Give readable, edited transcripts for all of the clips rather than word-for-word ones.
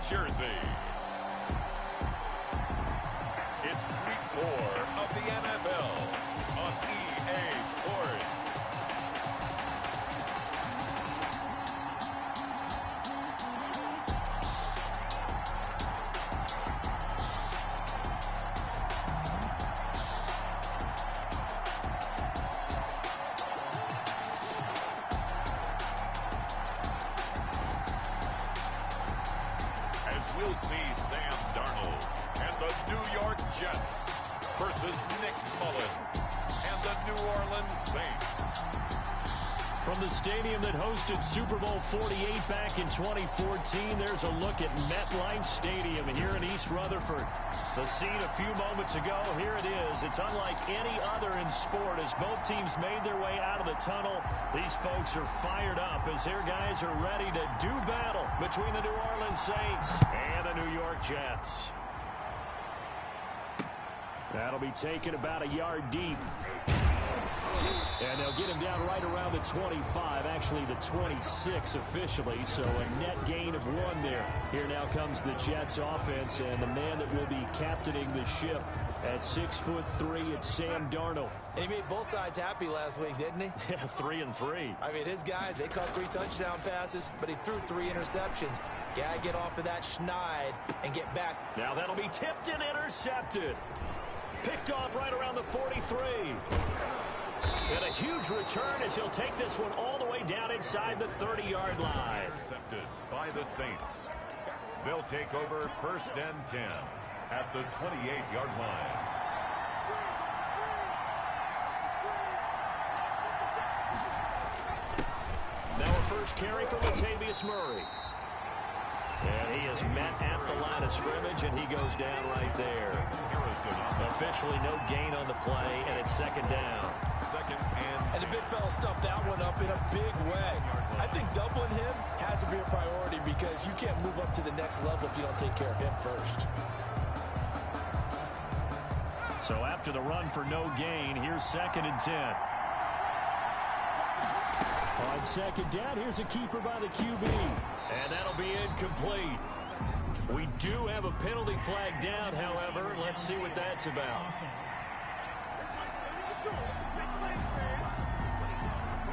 jersey. It's week 4 of the NFL on EA Sports. We'll see Sam Darnold and the New York Jets versus Nick Mullins and the New Orleans Saints. From the stadium that hosted Super Bowl 48 back in 2014, there's a look at MetLife Stadium here in East Rutherford. The scene a few moments ago, here it is. It's unlike any other in sport as both teams made their way out of the tunnel. These folks are fired up as their guys are ready to do battle between the New Orleans Saints and the New York Jets. That'll be taken about a yard deep. And they'll get him down right around the 25, actually the 26 officially, so a net gain of 1 there. Here now comes the Jets offense, and the man that will be captaining the ship at 6'3", it's Sam Darnold. And he made both sides happy last week, didn't he? Yeah, 3-3. I mean, his guys, they caught 3 touchdown passes, but he threw 3 interceptions. Gotta get off of that schneid and get back. Now that'll be tipped and intercepted. Picked off right around the 43. And a huge return as he'll take this one all the way down inside the 30-yard line. Intercepted by the Saints. They'll take over 1st and 10 at the 28-yard line. Now a first carry from Latavius Murray. And he is met at the line of scrimmage, and he goes down right there. Officially no gain on the play, and it's 2nd down. And the big fella stuffed that one up in a big way. I think doubling him has to be a priority because you can't move up to the next level if you don't take care of him first. So after the run for no gain, here's 2nd and 10. On 2nd down, here's a keeper by the QB. And that'll be incomplete. We do have a penalty flag down, however. Let's see what that's about.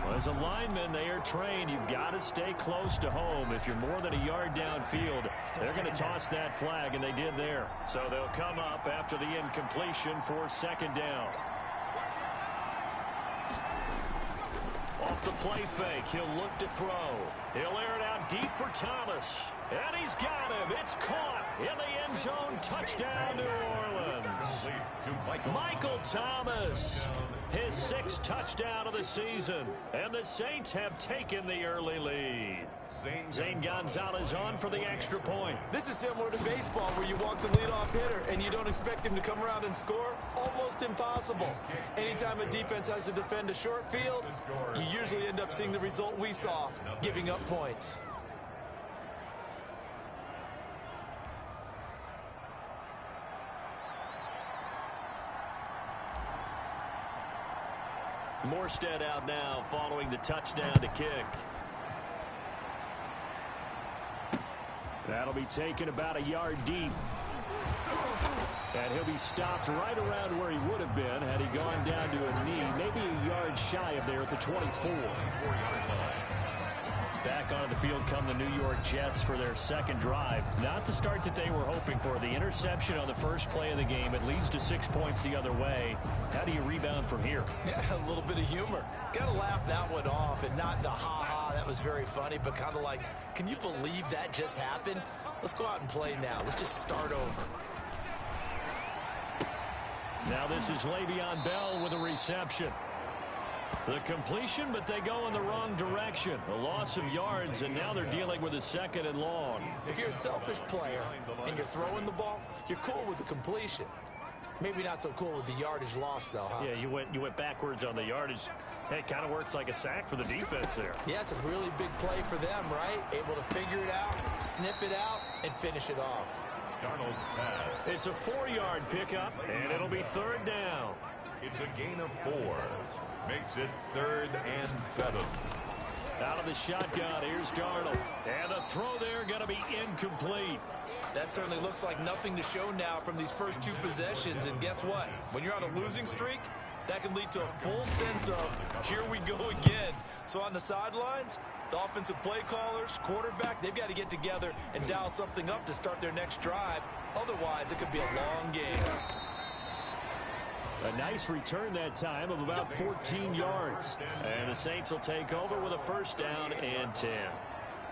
Well, as a lineman, they are trained. You've got to stay close to home. If you're more than a yard downfield, they're going to toss that flag, and they did there. So they'll come up after the incompletion for 2nd down. Off the play fake, he'll look to throw. He'll air it out deep for Thomas. And he's got him. It's caught in the end zone. Touchdown, New Orleans. Michael Thomas, his 6th touchdown of the season. And the Saints have taken the early lead. Zane Gonzalez on for the extra point. This is similar to baseball where you walk the leadoff hitter and you don't expect him to come around and score. Almost impossible. Anytime a defense has to defend a short field, you usually end up seeing the result we saw, giving up points. Morstead out now following the touchdown to kick. That'll be taken about a yard deep. And he'll be stopped right around where he would have been had he gone down to a knee, maybe a yard shy of there at the 24. Back onto the field come the New York Jets for their 2nd drive. Not the start that they were hoping for. The interception on the first play of the game. It leads to 6 points the other way. How do you rebound from here? Yeah, a little bit of humor. Got to laugh that one off and not the ha-ha. That was very funny, but kind of like, can you believe that just happened? Let's go out and play now. Let's just start over. Now this is Le'Veon Bell with a reception. The completion, but they go in the wrong direction. A loss of yards, and now they're dealing with a 2nd and long. If you're a selfish player and you're throwing the ball, you're cool with the completion. Maybe not so cool with the yardage loss, though, huh? Yeah, you went backwards on the yardage. Hey, it kind of works like a sack for the defense there. Yeah, it's a really big play for them, right? Able to figure it out, sniff it out, and finish it off. Darnold's pass. It's a 4-yard pickup, and it'll be 3rd down. It's a gain of 4. Makes it 3rd and 7. Out of the shotgun, here's Darnold. And the throw there going to be incomplete. That certainly looks like nothing to show now from these first two possessions. And guess what? When you're on a losing streak, that can lead to a full sense of, here we go again. So on the sidelines, the offensive play callers, quarterback, they've got to get together and dial something up to start their next drive. Otherwise, it could be a long game. A nice return that time of about 14 yards. And the Saints will take over with a first down and 10.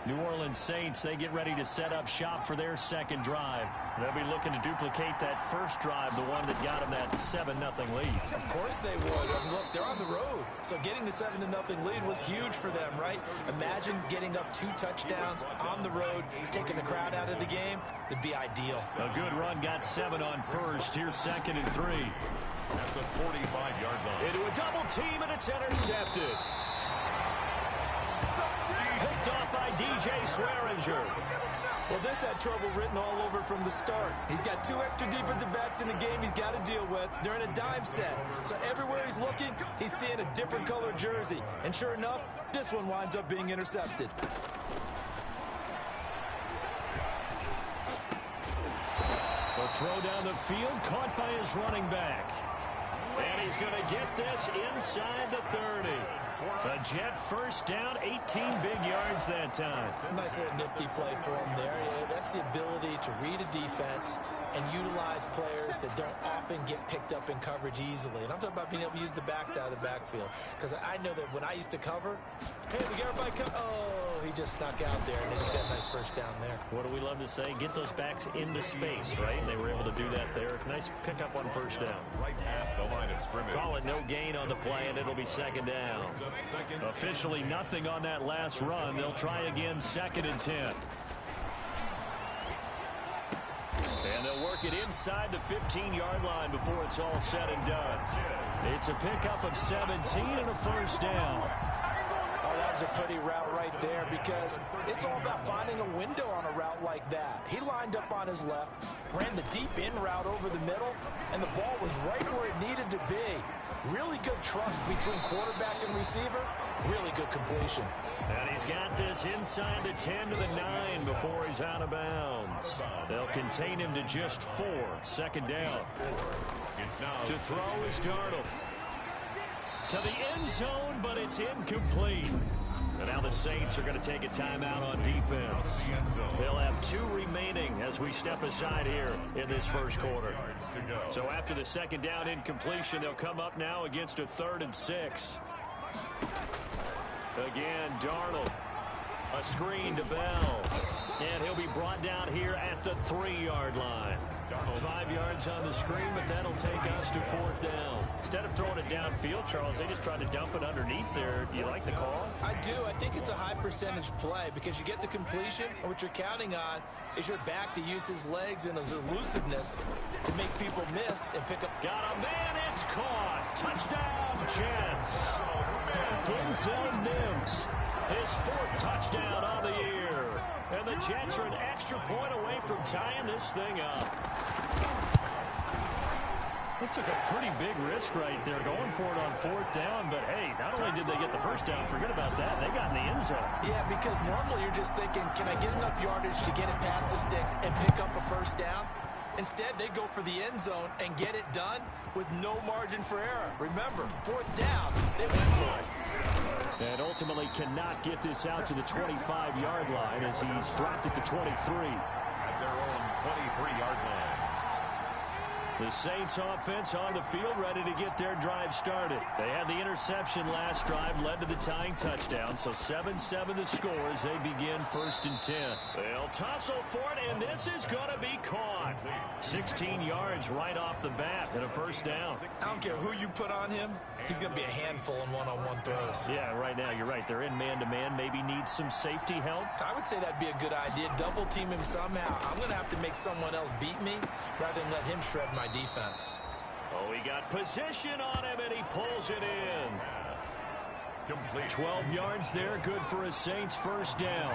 New Orleans Saints, they get ready to set up shop for their second drive. They'll be looking to duplicate that first drive, the one that got them that 7-0 lead. Of course they would. Look, they're on the road. So getting the 7-0 lead was huge for them, right? Imagine getting up 2 touchdowns on the road, taking the crowd out of the game. It'd be ideal. A good run, got 7 on first. Here's 2nd and 3. At the 45-yard line. Into a double team, and it's intercepted. Picked off by DJ Swearinger. Well, this had trouble written all over from the start. He's got 2 extra defensive backs in the game he's got to deal with. They're in a dime set. So everywhere he's looking, he's seeing a different colored jersey. And sure enough, this one winds up being intercepted. The throw down the field, caught by his running back. And he's going to get this inside the 30. A Jet first down, 18 big yards that time. Nice little nifty play for him there. Yeah, that's the ability to read a defense and utilize players that don't often get picked up in coverage easily. And I'm talking about being able to use the backs out of the backfield. Because I know that when I used to cover, hey, we got everybody cover. Oh, he just snuck out there, and they just got a nice first down there. What do we love to say? Get those backs into space, right? And they were able to do that there. Nice pickup on first down. Right at the line of scrimmage. Call it no gain on the play, and it'll be 2nd down. Officially nothing on that last run. They'll try again, 2nd and 10. And they'll work it inside the 15-yard line before it's all said and done. It's a pickup of 17 and a first down. Oh, that was a pretty route right there because it's all about finding a window on a route like that. He lined up on his left, ran the deep in route over the middle, and the ball was right where it needed to be. Really good trust between quarterback and receiver. Really good completion. And he's got this inside the 10 to the 9 before he's out of bounds. They'll contain him to just 4. 2nd down. To throw is Darnold. To the end zone, but it's incomplete. And now the Saints are going to take a timeout on defense. They'll have 2 remaining as we step aside here in this first quarter. So after the 2nd down incompletion, they'll come up now against a 3rd and 6. Again, Darnold. A screen to Bell. And he'll be brought down here at the 3-yard line. 5 yards on the screen, but that'll take us to 4th down. Instead of throwing it downfield, Charles, they just tried to dump it underneath there. Do you like the call? I do. I think it's a high percentage play because you get the completion, and what you're counting on is your back to use his legs and his elusiveness to make people miss and pick up. Got a man, it's caught. Touchdown, Jets. Denzel Mims, his 4th touchdown on the year. And the Jets are an extra point away from tying this thing up. They took a pretty big risk right there going for it on 4th down. But, hey, not only did they get the first down, forget about that, they got in the end zone. Yeah, because normally you're just thinking, can I get enough yardage to get it past the sticks and pick up a first down? Instead, they go for the end zone and get it done with no margin for error. Remember, 4th down, they went for it. And ultimately cannot get this out to the 25-yard line as he's dropped it to 23. At their own 23-yard line. The Saints offense on the field ready to get their drive started. They had the interception last drive, led to the tying touchdown. So 7-7 the score as they begin 1st and 10. They'll tussle for it, and this is going to be caught. 16 yards right off the bat and a first down. I don't care who you put on him. He's going to be a handful in one-on-one throws. Yeah, right now you're right. They're in man-to-man. Maybe needs some safety help. I would say that'd be a good idea. Double team him somehow. I'm going to have to make someone else beat me rather than let him shred my defense. Oh, he got position on him, and he pulls it in. Complete. 12 yards there, good for a Saints first down.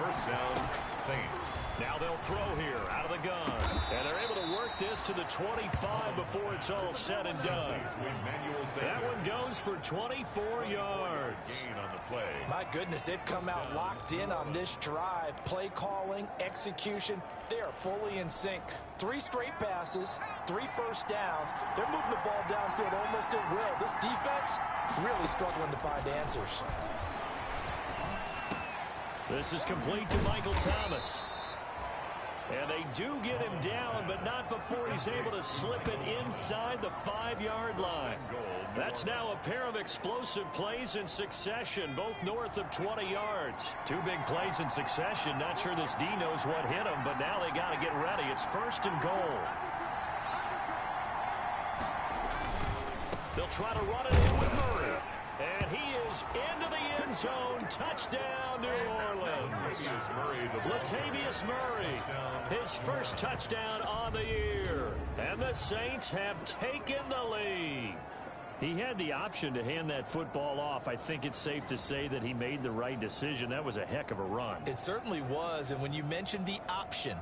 First down, Saints. Now they'll throw here out of the gun. And they're able to work this to the 25 before it's all said and done. That one goes for 24 yards. Gain on the play. My goodness, they've come out locked in on this drive. Play calling, execution, they are fully in sync. 3 straight passes, 3 first downs. They're moving the ball downfield almost at will. This defense really struggling to find answers. This is complete to Michael Thomas. And they do get him down, but not before he's able to slip it inside the 5-yard line. That's now a pair of explosive plays in succession, both north of 20 yards. 2 big plays in succession. Not sure this D knows what hit him, but now they got to get ready. It's 1st and goal. They'll try to run it in with Murray. And he is into the end zone. Touchdown, New Orleans. Latavius Murray, his first touchdown on the year. And the Saints have taken the lead. He had the option to hand that football off. I think it's safe to say that he made the right decision. That was a heck of a run. It certainly was. And when you mentioned the option,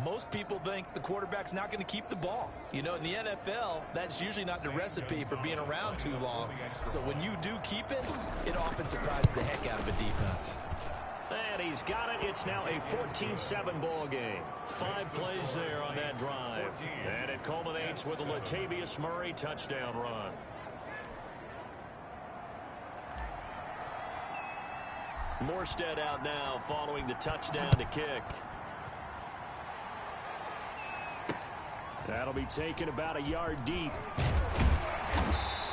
most people think the quarterback's not going to keep the ball. You know, in the NFL, that's usually not the recipe for being around too long. So when you do keep it, it often surprises the heck out of a defense. And he's got it. It's now a 14-7 ball game. 5 plays there on that drive. And it culminates with a Latavius Murray touchdown run. Morstead out now following the touchdown to kick. That'll be taken about a yard deep.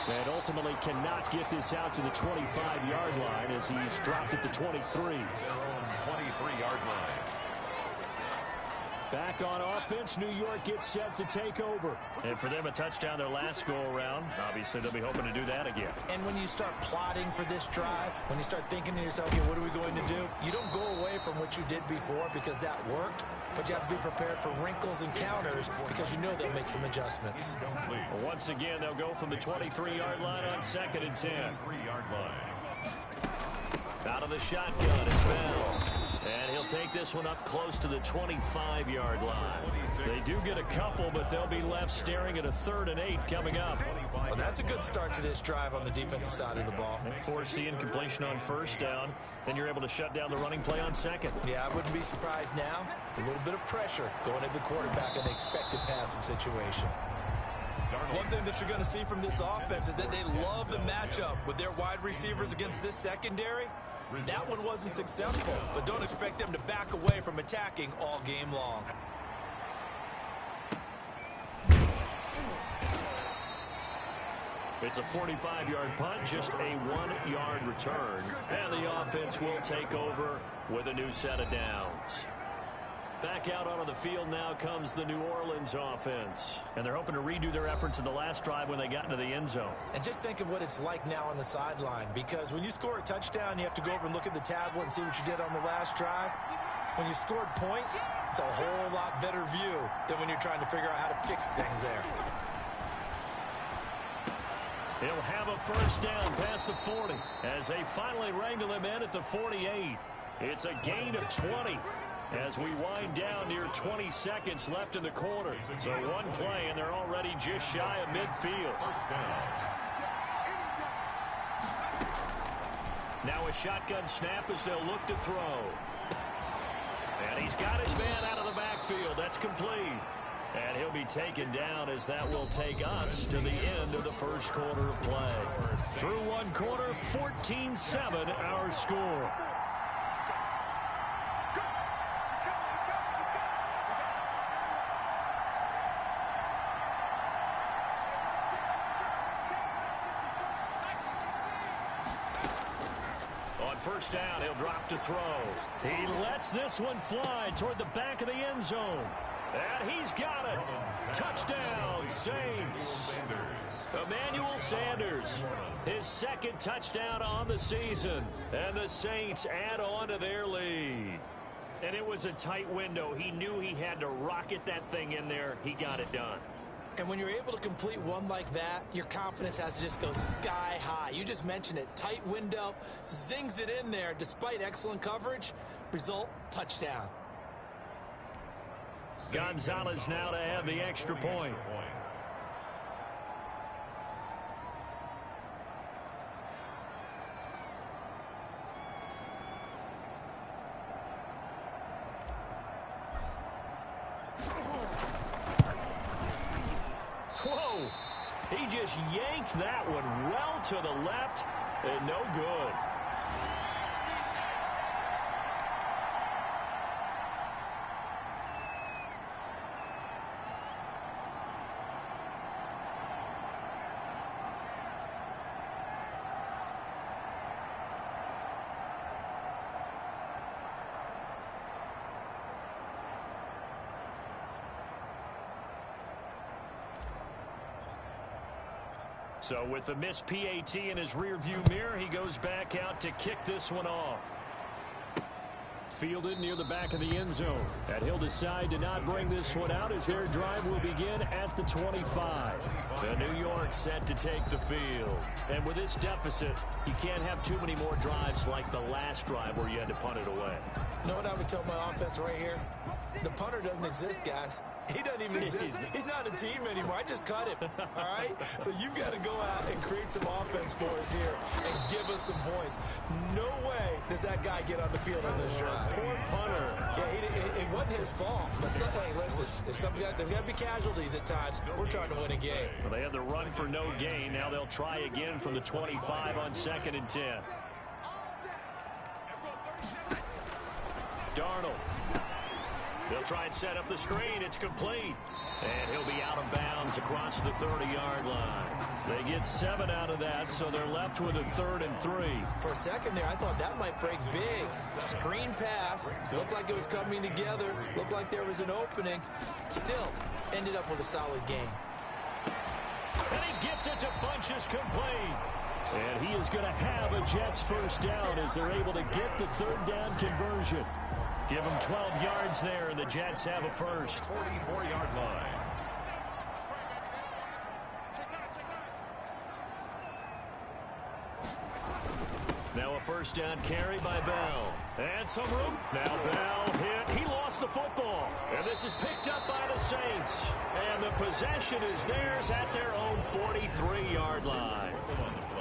And ultimately cannot get this out to the 25-yard line as he's dropped at the 23. Their own 23-yard line. Back on offense, New York gets set to take over. And for them, a touchdown their last go-around. Obviously, they'll be hoping to do that again. And when you start plotting for this drive, when you start thinking to yourself, okay, what are we going to do? You don't go away from what you did before because that worked, but you have to be prepared for wrinkles and counters because you know they'll make some adjustments. Once again, they'll go from the 23-yard line on 2nd and 10. 3-yard line. Out of the shotgun, it's Bell. And he'll take this one up close to the 25-yard line. They do get a couple, but they'll be left staring at a 3rd and 8 coming up. Well, that's a good start to this drive on the defensive side of the ball. Foreseeing completion on 1st down. Then you're able to shut down the running play on 2nd. Yeah, I wouldn't be surprised now. A little bit of pressure going at the quarterback in the expected passing situation. One thing that you're going to see from this offense is that they love the matchup with their wide receivers against this secondary. That one wasn't successful, but don't expect them to back away from attacking all game long. It's a 45-yard punt, just a 1-yard return. And the offense will take over with a new set of downs. Back out onto the field now comes the New Orleans offense. And they're hoping to redo their efforts in the last drive when they got into the end zone. And just think of what it's like now on the sideline, because when you score a touchdown, you have to go over and look at the tablet and see what you did on the last drive. When you scored points, it's a whole lot better view than when you're trying to figure out how to fix things there. He'll have a 1st down past the 40 as they finally wrangle him in at the 48. It's a gain of 20. As we wind down near 20 seconds left in the quarter. So one play, and they're already just shy of midfield. Now a shotgun snap as they'll look to throw. And he's got his man out of the backfield. That's complete. And he'll be taken down as that will take us to the end of the 1st quarter of play. Through 1 quarter, 14-7 our score. On 1st down, he'll drop to throw. He lets this one fly toward the back of the end zone. And he's got it. Touchdown, Saints. Emmanuel Sanders, his 2nd touchdown on the season. And the Saints add on to their lead. And it was a tight window. He knew he had to rocket that thing in there. He got it done. And when you're able to complete one like that, your confidence has to just go sky high. You just mentioned it. Tight window, zings it in there despite excellent coverage. Result, touchdown. Gonzalez now to have the extra point. Whoa! He just yanked that one well to the left and no good. So with the missed PAT in his rearview mirror, he goes back out to kick this one off. Fielded near the back of the end zone. And he'll decide to not bring this one out as their drive will begin at the 25. The New York set to take the field. And with this deficit, you can't have too many more drives like the last drive where you had to punt it away. You know what I would tell my offense right here? The punter doesn't exist, guys. He doesn't even exist. He's not a team anymore. I just cut him, all right? So you've got to go out and create some offense for us here and give us some points. No way does that guy get on the field on this drive. Poor punter. Yeah, it wasn't his fault. But hey, listen, there's got to be casualties at times. We're trying to win a game. Well, they had the run for no gain. Now they'll try again from the 25 on 2nd and 10. Darnold. They'll try and set up the screen. It's complete. And he'll be out of bounds across the 30-yard line. They get 7 out of that, so they're left with a 3rd and 3. For a second there, I thought that might break big. Screen pass. Looked like it was coming together. Looked like there was an opening. Still, ended up with a solid game. And he gets it to Funchess complete. And he is going to have a Jets first down as they're able to get the 3rd down conversion. Give them 12 yards there, and the Jets have a first. 44-yard line. Now a first down carry by Bell. And some room. Now Bell hit. He lost the football. And this is picked up by the Saints. And the possession is theirs at their own 43-yard line.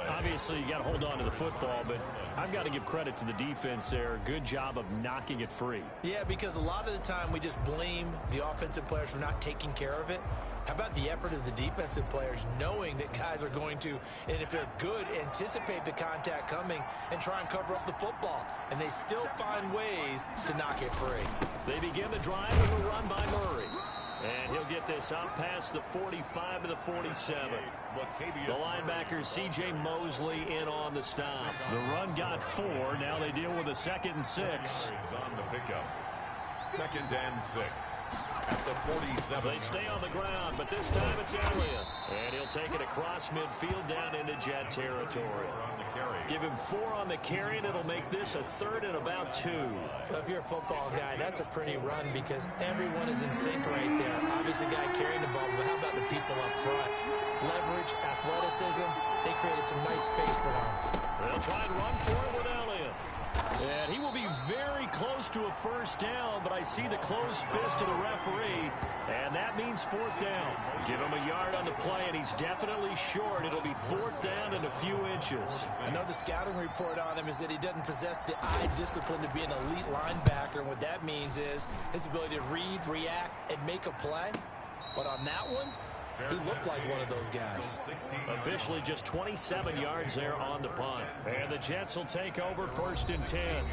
Obviously, you got to hold on to the football, but I've got to give credit to the defense there. Good job of knocking it free. Yeah, because a lot of the time we just blame the offensive players for not taking care of it. How about the effort of the defensive players knowing that guys are going to, and if they're good, anticipate the contact coming and try and cover up the football. And they still find ways to knock it free. They begin the drive with a run by Murray. And he'll get this up past the 45 to the 47. The linebacker C.J. Mosley in on the stop. The run got 4. Now they deal with a 2nd and 6. On the pickup. 2nd and 6. At the 47. They stay on the ground, but this time it's Elliott. And he'll take it across midfield down into Jet territory. Give him 4 on the carry, and it'll make this a 3rd and about 2. If you're a football guy, that's a pretty run because everyone is in sync right there. Obviously, the guy carrying the ball, but how about the people up front? Leverage, athleticism, they created some nice space for them. They'll try and run for it with Elliott. And he will be very close to a first down, but I see the closed fist of the referee, and that means 4th down. Give him a yard on the play, and he's definitely short. It'll be 4th down and a few inches. I know the scouting report on him is that he doesn't possess the eye discipline to be an elite linebacker, and what that means is his ability to read, react, and make a play. But on that one, he looked like one of those guys. Officially just 27 yards there on the punt. And the Jets will take over 1st and 10.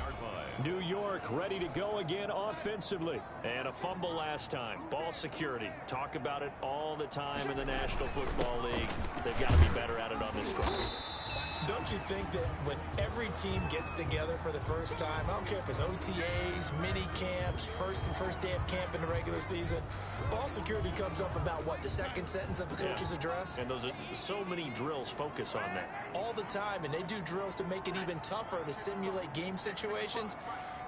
New York ready to go again offensively. And a fumble last time. Ball security. Talk about it all the time in the National Football League. They've got to be better at it on this drive. Don't you think that when every team gets together for the first time, I don't care if it's OTAs, mini camps, first day of camp in the regular season, ball security comes up about what, the 2nd sentence of the coach's address? And those are so many drills focus on that. All the time, and they do drills to make it even tougher to simulate game situations.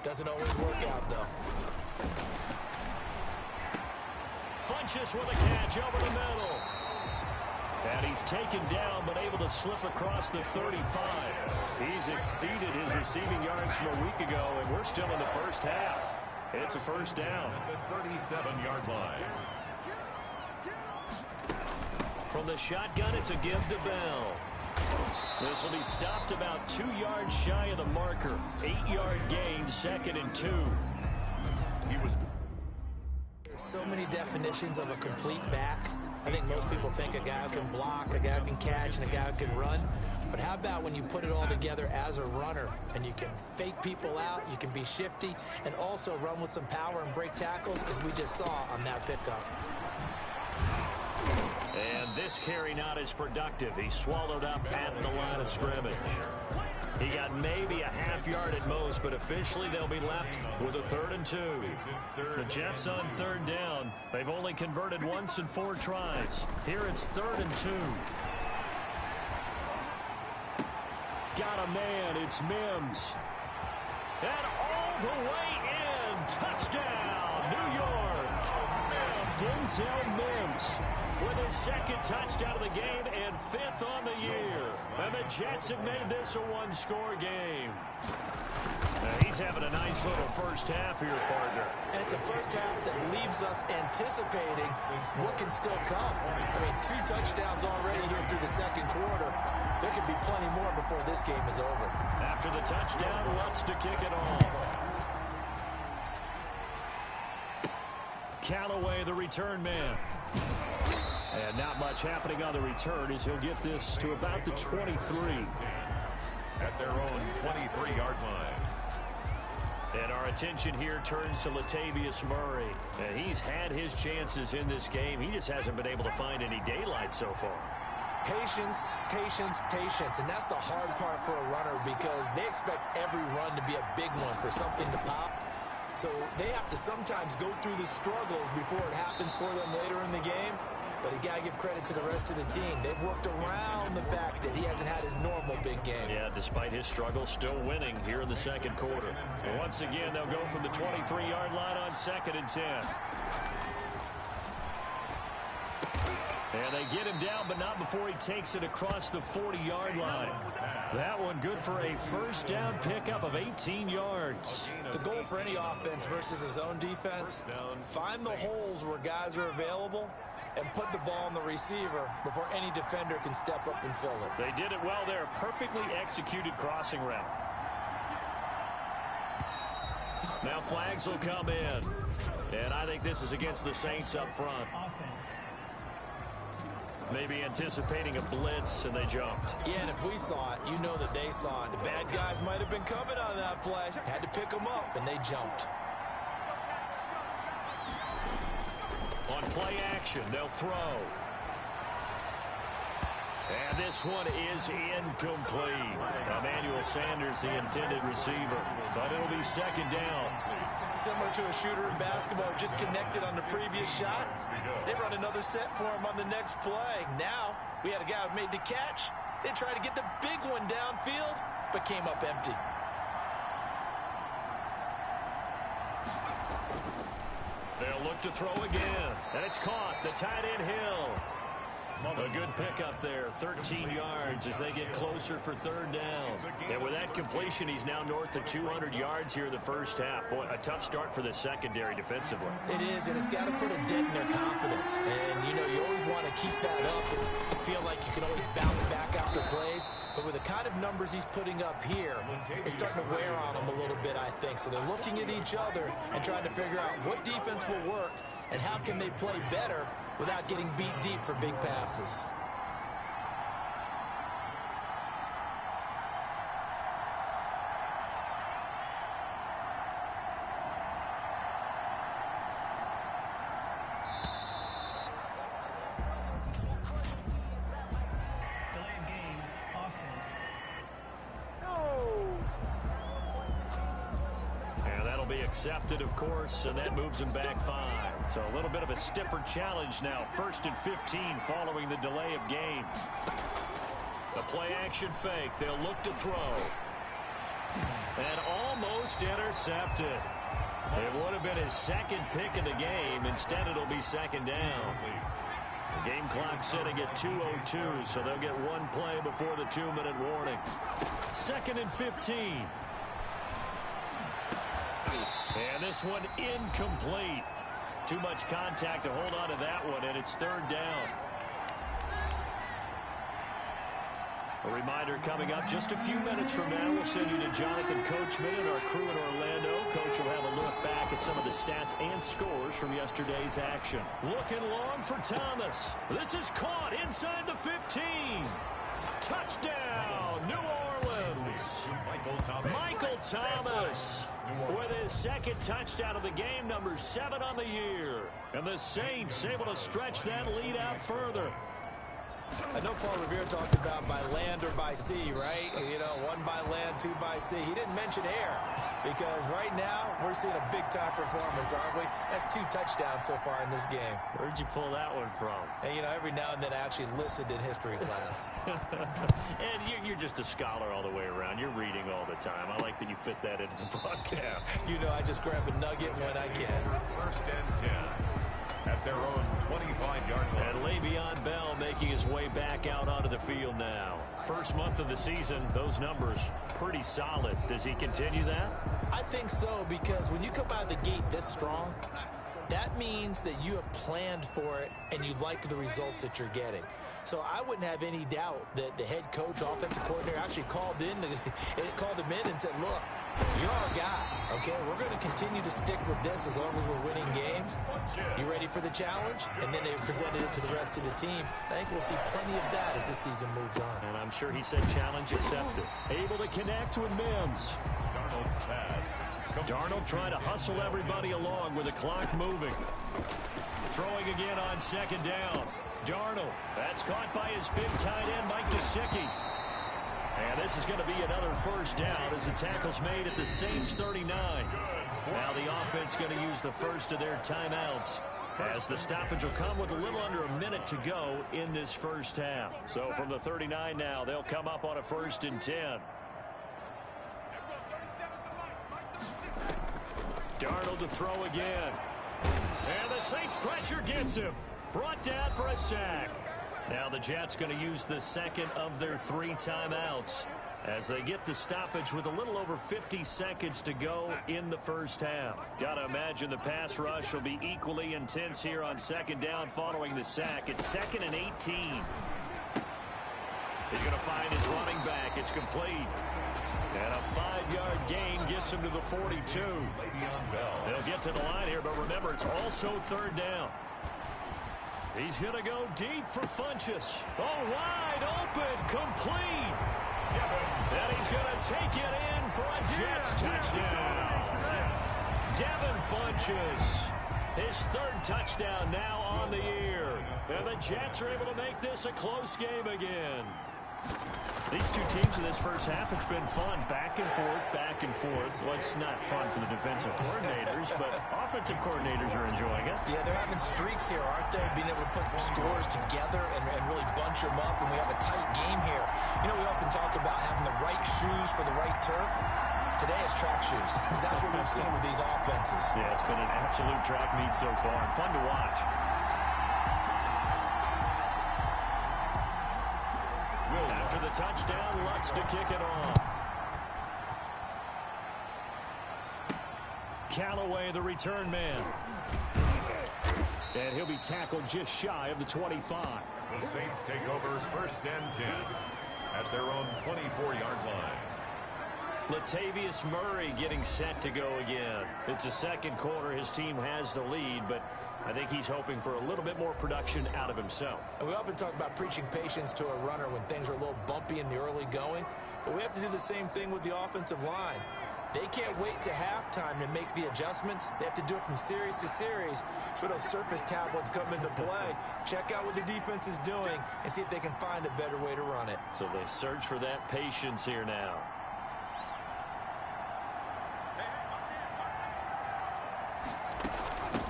Doesn't always work out, though. Funchess with a catch over the middle. And he's taken down, but able to slip across the 35. He's exceeded his receiving yards from a week ago, and we're still in the first half. It's a first down. At the 37-yard line. From the shotgun, it's a give to Bell. This will be stopped about 2 yards shy of the marker. 8-yard gain, 2nd and 2. There's so many definitions of a complete back. I think most people think a guy who can block, a guy who can catch, and a guy who can run. But how about when you put it all together as a runner and you can fake people out, you can be shifty, and also run with some power and break tackles, as we just saw on that pickup. And this carry not as productive. He swallowed up at the line of scrimmage. He got maybe a half yard at most, but officially they'll be left with a 3rd and 2. The Jets on 3rd down. They've only converted once in 4 tries. Here it's 3rd and 2. Got a man. It's Mims. And all the way in. Touchdown, New York. Denzel Mims with his 2nd touchdown of the game and 5th on the year. And the Jets have made this a 1-score game. He's having a nice little first half here, partner. And it's a first half that leaves us anticipating what can still come. I mean, 2 touchdowns already here through the 2nd quarter. There could be plenty more before this game is over. After the touchdown, Lutz to kick it off. Callaway, the return man. And not much happening on the return as he'll get this to about the 23. At their own 23-yard line. And our attention here turns to Latavius Murray. And he's had his chances in this game. He just hasn't been able to find any daylight so far. Patience, patience, patience. And that's the hard part for a runner because they expect every run to be a big one for something to pop. So they have to sometimes go through the struggles before it happens for them later in the game. But you got to give credit to the rest of the team. They've worked around the fact that he hasn't had his normal big game. Yeah, despite his struggles, still winning here in the 2nd quarter. And once again, they'll go from the 23-yard line on 2nd and 10. And they get him down, but not before he takes it across the 40-yard line. That one good for a first down pickup of 18 yards. The goal for any offense versus his own defense, find the holes where guys are available and put the ball on the receiver before any defender can step up and fill it. They did it well there. Perfectly executed crossing route. Now flags will come in. And I think this is against the Saints up front. Maybe anticipating a blitz, and they jumped. Yeah, and if we saw it, you know that they saw it. The bad guys might have been coming on that play. Had to pick them up, and they jumped. On play action, they'll throw. And this one is incomplete. Emmanuel Sanders, the intended receiver. But it'll be 2nd down. Similar to a shooter in basketball, just connected on the previous shot. They run another set for him on the next play. Now, we had a guy who made the catch. They tried to get the big one downfield, but came up empty. They'll look to throw again. And it's caught. The tight end Hill. A good pickup there, 13 yards as they get closer for 3rd down. And with that completion, he's now north of 200 yards here in the first half. Boy, a tough start for the secondary defensively. It is, and it's got to put a dent in their confidence. And, you know, you always want to keep that up and feel like you can always bounce back after plays. But with the kind of numbers he's putting up here, it's starting to wear on them a little bit, I think. So they're looking at each other and trying to figure out what defense will work and how can they play better without getting beat deep for big passes. Delay of game, offense. And that'll be accepted, of course, and that moves him back 5. So a little bit of a stiffer challenge now. 1st and 15 following the delay of game. The play action fake. They'll look to throw. And almost intercepted. It would have been his 2nd pick of the game. Instead, it'll be 2nd down. The game clock sitting at 2:02, so they'll get one play before the 2-minute warning. 2nd and 15. And this one incomplete. Too much contact to hold on to that one, and it's 3rd down. A reminder coming up just a few minutes from now. We'll send you to Jonathan Coachman and our crew in Orlando. Coach will have a look back at some of the stats and scores from yesterday's action. Looking long for Thomas. This is caught inside the 15. Touchdown, New Orleans. Michael Thomas with his 2nd touchdown of the game, number 7 on the year. And the Saints able to stretch that lead out further. I know Paul Revere talked about by land or by sea, right? You know, 1 by land, 2 by sea. He didn't mention air because right now we're seeing a big-time performance, aren't we? That's 2 touchdowns so far in this game. Where'd you pull that one from? And, you know, every now and then I actually listened in history class. And you're just a scholar all the way around. You're reading all the time. I like that you fit that into the broadcast. You know, I just grab a nugget when I can. 1st and 10. At their own 25-yard line. And Le'Veon Bell making his way back out onto the field now. First month of the season, those numbers pretty solid. Does he continue that? I think so, because when you come out of the gate this strong, that means that you have planned for it and you like the results that you're getting. So I wouldn't have any doubt that the head coach, offensive coordinator, actually called him in and said, look, you're our guy, okay? We're going to continue to stick with this as long as we're winning games. You ready for the challenge? And then they presented it to the rest of the team. I think we'll see plenty of that as this season moves on. And I'm sure he said challenge accepted. Able to connect with Mims. Darnold's pass. Darnold trying to hustle everybody along with the clock moving. Throwing again on 2nd down. Darnold, that's caught by his big tight end, Mike Gesicki. And this is going to be another 1st down as the tackle's made at the Saints 39. Now the offense going to use the first of their timeouts as the stoppage will come with a little under a minute to go in this first half. So from the 39 now, they'll come up on a 1st and 10. Darnold to throw again. And the Saints pressure gets him. Brought down for a sack. Now the Jets going to use the 2nd of their 3 timeouts as they get the stoppage with a little over 50 seconds to go in the first half. Got to imagine the pass rush will be equally intense here on 2nd down following the sack. It's 2nd and 18. He's going to find his running back. It's complete. And a 5-yard gain gets him to the 42. They'll get to the line here, but remember, it's also 3rd down. He's going to go deep for Funchess. Oh, wide open, complete. And he's going to take it in for a Jets touchdown. Devin Funchess, his 3rd touchdown now on the year. And the Jets are able to make this a close game again. These two teams in this first half, it's been fun. Back and forth, back and forth. Well, it's not fun for the defensive coordinators, but offensive coordinators are enjoying it. Yeah, they're having streaks here, aren't they? Being able to put scores together and really bunch them up, and we have a tight game here. You know, we often talk about having the right shoes for the right turf. Today is track shoes. That's what we've seen with these offenses. Yeah, it's been an absolute track meet so far, and fun to watch. After the touchdown, Lutz to kick it off. Callaway, the return man. And he'll be tackled just shy of the 25. The Saints take over 1st and 10 at their own 24-yard line. Latavius Murray getting set to go again. It's the 2nd quarter. His team has the lead, but I think he's hoping for a little bit more production out of himself. And we often talk about preaching patience to a runner when things are a little bumpy in the early going, but we have to do the same thing with the offensive line. They can't wait to halftime to make the adjustments. They have to do it from series to series so those surface tablets come into play. Check out what the defense is doing and see if they can find a better way to run it. So they search for that patience here now.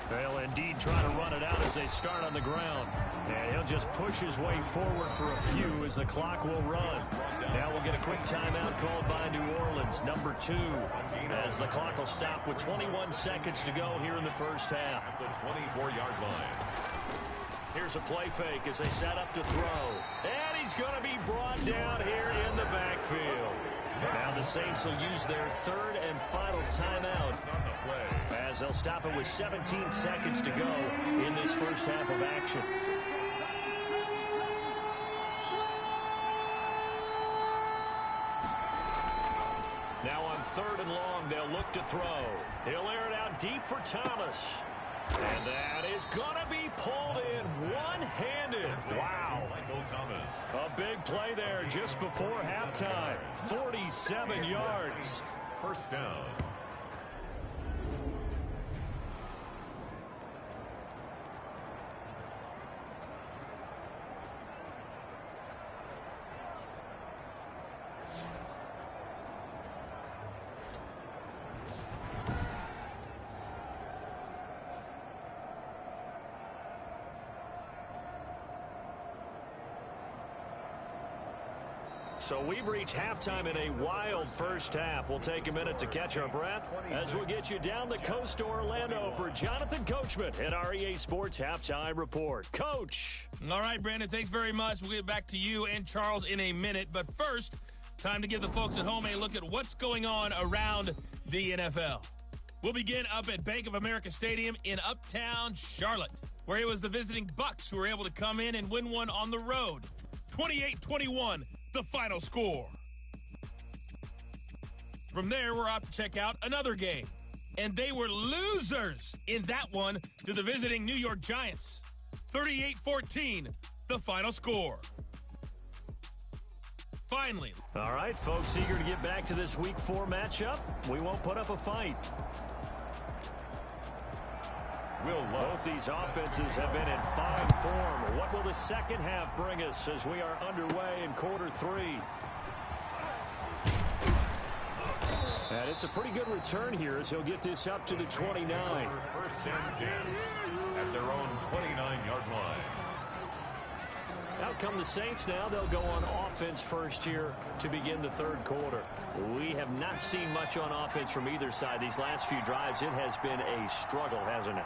They'll indeed try to run it out as they start on the ground. And he'll just push his way forward for a few as the clock will run. Now we'll get a quick timeout called by New Orleans, number 2, as the clock will stop with 21 seconds to go here in the first half. At the 24-yard line. Here's a play fake as they set up to throw. And he's going to be brought down here in the backfield. Now the Saints will use their third and final timeout as they'll stop it with 17 seconds to go in this first half of action. Now on 3rd and long, they'll look to throw. He'll air it out deep for Thomas. And that is going to be pulled in one-handed. Wow. Michael Thomas. A big play there just before halftime. 47 yards. First down. So we've reached halftime in a wild first half. We'll take a minute to catch our breath as we'll get you down the coast to Orlando for Jonathan Coachman at our EA Sports Halftime Report. Coach. All right, Brandon, thanks very much. We'll get back to you and Charles in a minute. But first, time to give the folks at home a look at what's going on around the NFL. We'll begin up at Bank of America Stadium in Uptown Charlotte, where it was the visiting Bucs who were able to come in and win one on the road. 28-21. The final score. From there, we're off to check out another game. And they were losers in that one to the visiting New York Giants. 38-14, the final score. Finally. All right, folks, eager to get back to this Week 4 matchup. We won't put up a fight. Both these offenses have been in fine form. What will the second half bring us as we are underway in quarter 3? And it's a pretty good return here as he'll get this up to the 29. First and 10 at their own 29-yard line. Out come the Saints now. They'll go on offense first here to begin the third quarter. We have not seen much on offense from either side these last few drives. It has been a struggle, hasn't it?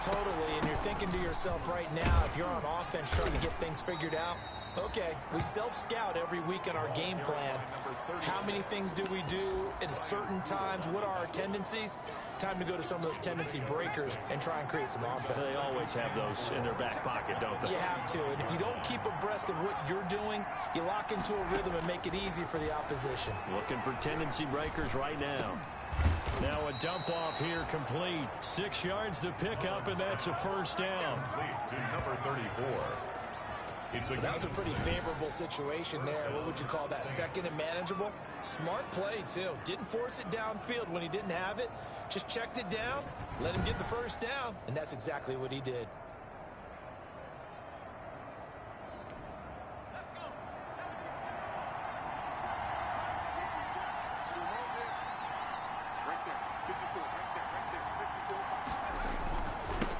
Totally, and you're thinking to yourself right now, if you're on offense trying to get things figured out, okay, we self-scout every week in our game plan. How many things do we do at certain times? What are our tendencies? Time to go to some of those tendency breakers and try and create some offense. They always have those in their back pocket, don't they? You have to, and if you don't keep abreast of what you're doing, you lock into a rhythm and make it easy for the opposition. Looking for tendency breakers right now. Now a dump off here complete. 6 yards the pickup, and that's a first down. Complete to number 34. That was a pretty favorable situation there. What would you call that? Second and manageable? Smart play, too. Didn't force it downfield when he didn't have it. Just checked it down, let him get the first down, and that's exactly what he did.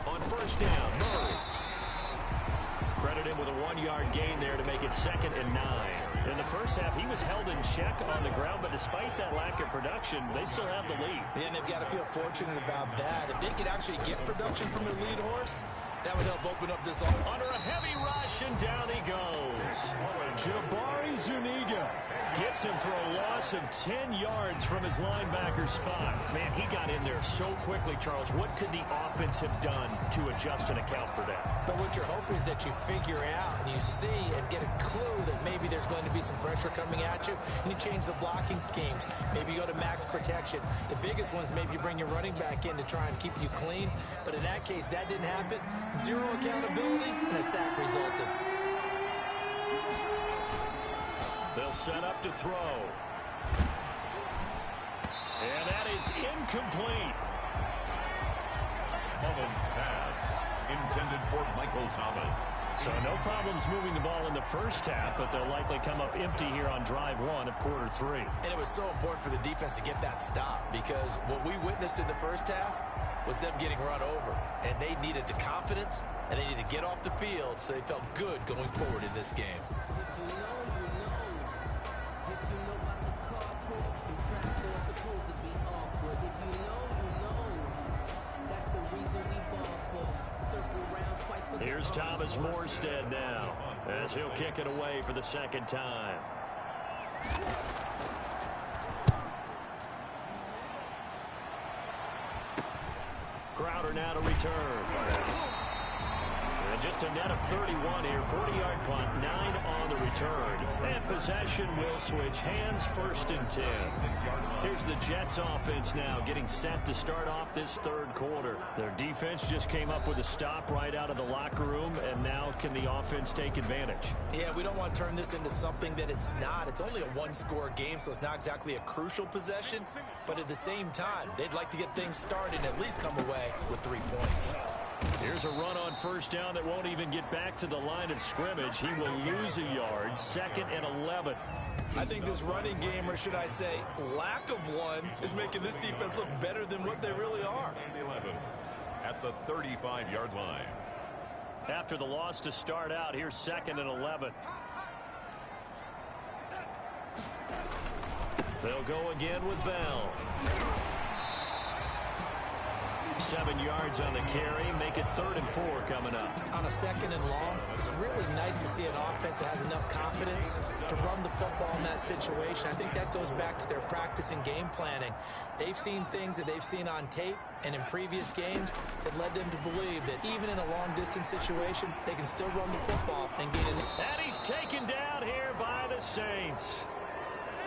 On first down, Murray. Credit him with a 1-yard gain there to make it 2nd and 9. In the first half, he was held in check on the ground, but despite that lack of production, they still have the lead. Yeah, and they've got to feel fortunate about that. If they could actually get production from their lead horse, that would help open up this offense. Under a heavy rush, and down he goes. Jabari Zuniga gets him for a loss of 10 yards from his linebacker spot. Man, he got in there so quickly, Charles. What could the offense have done to adjust and account for that? But what you're hoping is that you figure out and you see and get a clue that maybe there's going to be some pressure coming at you, and you change the blocking schemes. Maybe you go to max protection. The biggest one is maybe you bring your running back in to try and keep you clean. But in that case, that didn't happen. Zero accountability, and a sack resulted. They'll set up to throw. And that is incomplete. Mullins pass intended for Michael Thomas. So no problems moving the ball in the first half, but they'll likely come up empty here on drive 1 of quarter 3. And it was so important for the defense to get that stop, because what we witnessed in the first half was them getting run over, and they needed the confidence, and they needed to get off the field so they felt good going forward in this game. That's the reason we ball for. Circle round twice Here's Thomas Morstead now as he'll kick it away for the second time. Crowder now to return. And just a net of 31 here. 40-yard punt, 9 on the return. And possession will switch hands, 1st and 10. Here's the Jets offense now getting set to start off this third quarter. Their defense just came up with a stop right out of the locker room, and now can the offense take advantage? Yeah, we don't want to turn this into something that it's not. It's only a one-score game, so it's not exactly a crucial possession. But at the same time, they'd like to get things started and at least come away with 3 points. Here's a run on first down that won't even get back to the line of scrimmage. He will lose a yard. 2nd and 11. I think this running game, or should I say lack of one, is making this defense look better than what they really are. 11 at the 35-yard line. After the loss to start out, here's 2nd and 11. They'll go again with Bell. 7 yards on the carry. Make it 3rd and 4 coming up. On a 2nd and long, it's really nice to see an offense that has enough confidence to run the football in that situation. I think that goes back to their practice and game planning. They've seen things that they've seen on tape and in previous games that led them to believe that even in a long-distance situation, they can still run the football and get in. And he's taken down here by the Saints.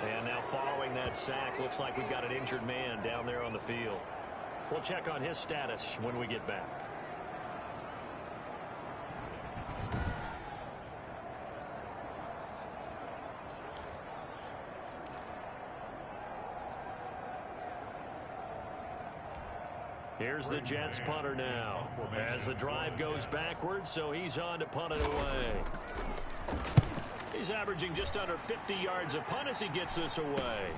And now following that sack, looks like we've got an injured man down there on the field. We'll check on his status when we get back. Here's the Jets punter now as the drive goes backwards, so he's on to punt it away. He's averaging just under 50 yards a punt as he gets this away.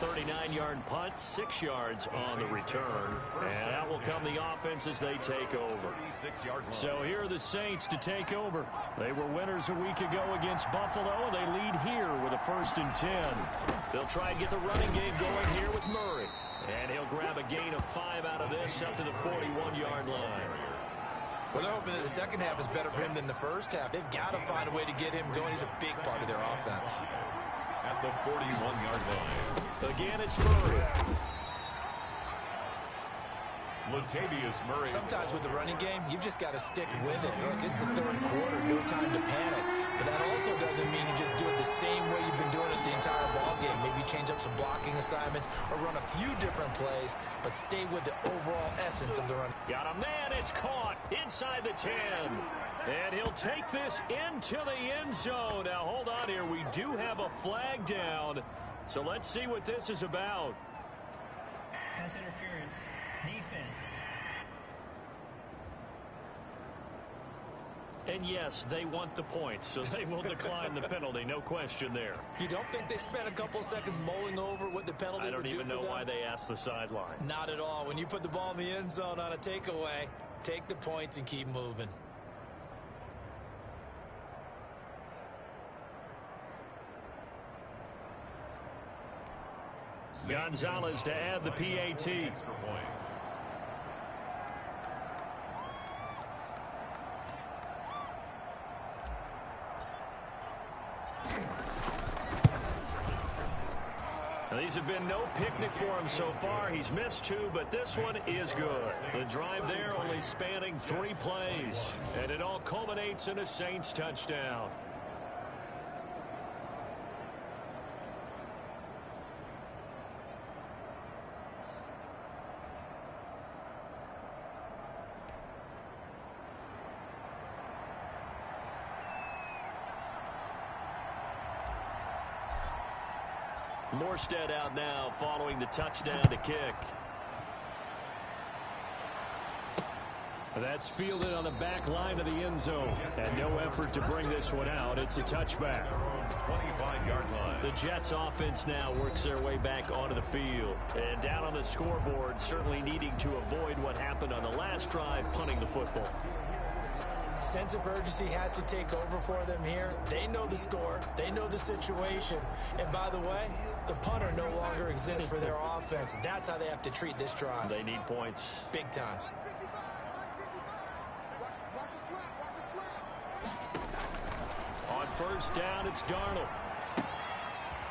39-yard punt, 6 yards on the return. And out will come the offense as they take over. So here are the Saints to take over. They were winners a week ago against Buffalo. They lead here with a 1st and 10. They'll try and get the running game going here with Murray. And he'll grab a gain of 5 out of this up to the 41-yard line. Well, they're hoping that the second half is better for him than the first half. They've got to find a way to get him going. He's a big part of their offense. At the 41-yard line. Again, it's Murray. Latavius Murray. Sometimes with the running game, you've just got to stick with it. Look, it's the third quarter, no time to panic. But that also doesn't mean you just do it the same way you've been doing it the entire ball game. Maybe change up some blocking assignments or run a few different plays, but stay with the overall essence of the run. Got a man, it's caught inside the 10. And he'll take this into the end zone. Now, hold on here. We do have a flag down. So let's see what this is about. Pass interference. Defense. And yes, they want the points, so they will decline the penalty. No question there. You don't think they spent a couple seconds mulling over what the penalty would do for them? I don't even know why they asked the sideline. Not at all. When you put the ball in the end zone on a takeaway, take the points and keep moving. Gonzalez to add the PAT. These have been no picnic for him so far. He's missed 2, but this one is good. The drive there only spanning 3 plays, and it all culminates in a Saints touchdown. Morstead out now following the touchdown to kick. That's fielded on the back line of the end zone. And no effort to bring this one out. It's a touchback. 25-yard line. The Jets offense now works their way back onto the field. And down on the scoreboard, certainly needing to avoid what happened on the last drive, punting the football. Sense of urgency has to take over for them here. They know the score. They know the situation. And by the way, the punter no longer exists for their offense. That's how they have to treat this drive. They need points. Big time. On first down, it's Darnold.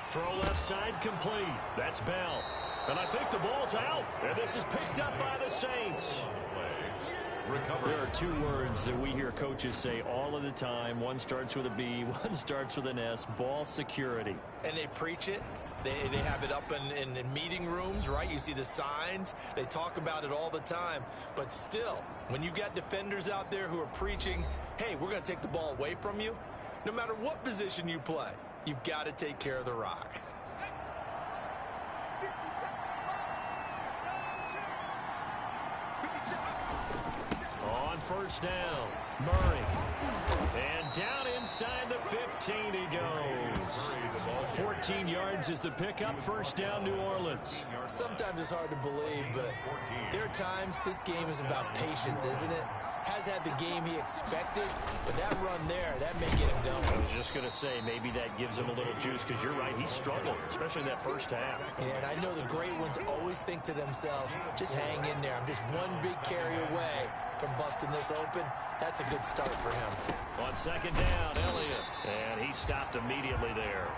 Throw left side complete. That's Bell. And I think the ball's out. And this is picked up by the Saints. There are two words that we hear coaches say all of the time. One starts with a B, one starts with an S. Ball security. And they preach it. They have it up in meeting rooms, right? You see the signs. They talk about it all the time. But still, when you got defenders out there who are preaching, hey, we're going to take the ball away from you, no matter what position you play, you've got to take care of the rock. On first down, Murray. And down inside the 15 he goes. 14 yards is the pickup. First down, New Orleans. Sometimes it's hard to believe, but there are times this game is about patience, isn't it? Has had the game he expected, but that run there, that may get him going. I was just going to say, maybe that gives him a little juice, because you're right, he struggled, especially in that first half. Yeah, and I know the great ones always think to themselves, just hang in there. I'm just one big carry away from busting this open. That's a good start for him. On second down, Elliott. And he stopped immediately there.